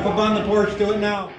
Step up on the porch, do it now.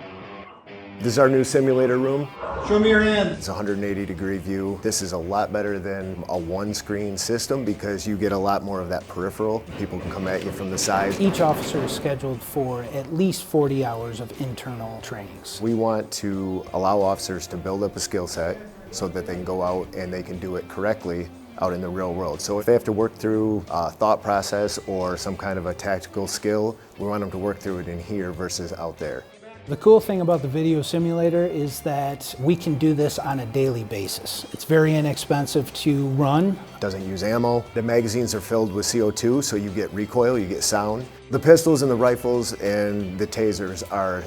This is our new simulator room. Show me your hand. It's a 180-degree view. This is a lot better than a one-screen system because you get a lot more of that peripheral. People can come at you from the side. Each officer is scheduled for at least 40 hours of internal trainings. We want to allow officers to build up a skill set so that they can go out and they can do it correctly out in the real world. So if they have to work through a thought process or some kind of a tactical skill, we want them to work through it in here versus out there. The cool thing about the video simulator is that we can do this on a daily basis. It's very inexpensive to run. Doesn't use ammo. The magazines are filled with CO2, so you get recoil, you get sound. The pistols and the rifles and the tasers are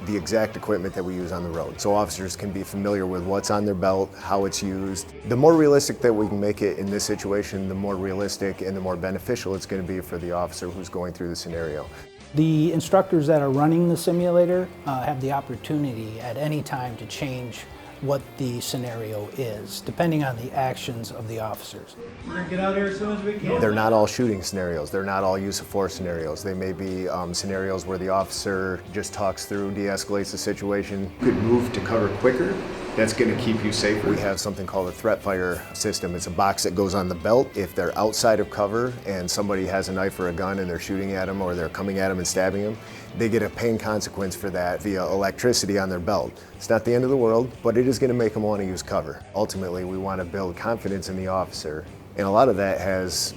the exact equipment that we use on the road. So officers can be familiar with what's on their belt, how it's used. The more realistic that we can make it in this situation, the more realistic and the more beneficial it's going to be for the officer who's going through the scenario. The instructors that are running the simulator have the opportunity at any time to change what the scenario is, depending on the actions of the officers. We're gonna get out here as soon as we can. They're not all shooting scenarios. They're not all use of force scenarios. They may be scenarios where the officer just talks through, de-escalates the situation. Could move to cover quicker. That's going to keep you safer. We have something called a threat fire system. It's a box that goes on the belt. If they're outside of cover and somebody has a knife or a gun and they're shooting at them or they're coming at them and stabbing them, they get a pain consequence for that via electricity on their belt. It's not the end of the world, but it is going to make them want to use cover. Ultimately, we want to build confidence in the officer. And a lot of that has,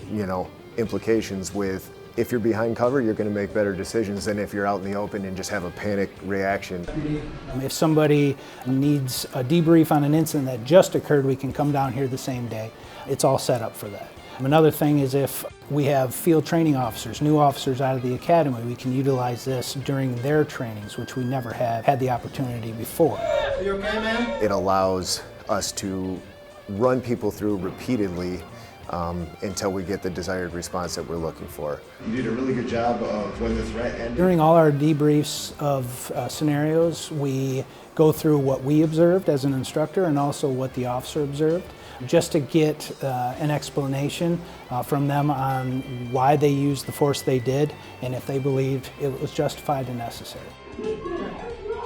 implications with if you're behind cover, you're going to make better decisions than if you're out in the open and just have a panic reaction. If somebody needs a debrief on an incident that just occurred, we can come down here the same day. It's all set up for that. Another thing is if we have field training officers, new officers out of the academy, we can utilize this during their trainings, which we never have had the opportunity before. Are you okay, man? It allows us to run people through repeatedly until we get the desired response that we're looking for. You did a really good job of when the threat ended. During all our debriefs of scenarios, we go through what we observed as an instructor and also what the officer observed, just to get an explanation from them on why they used the force they did and if they believed it was justified and necessary.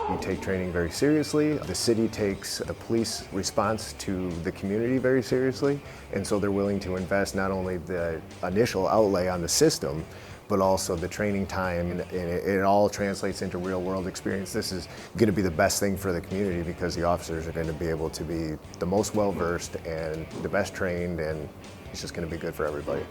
We take training very seriously. The city takes the police response to the community very seriously, and so they're willing to invest not only the initial outlay on the system, but also the training time, and it all translates into real-world experience. This is going to be the best thing for the community because the officers are going to be able to be the most well-versed and the best trained, and it's just going to be good for everybody.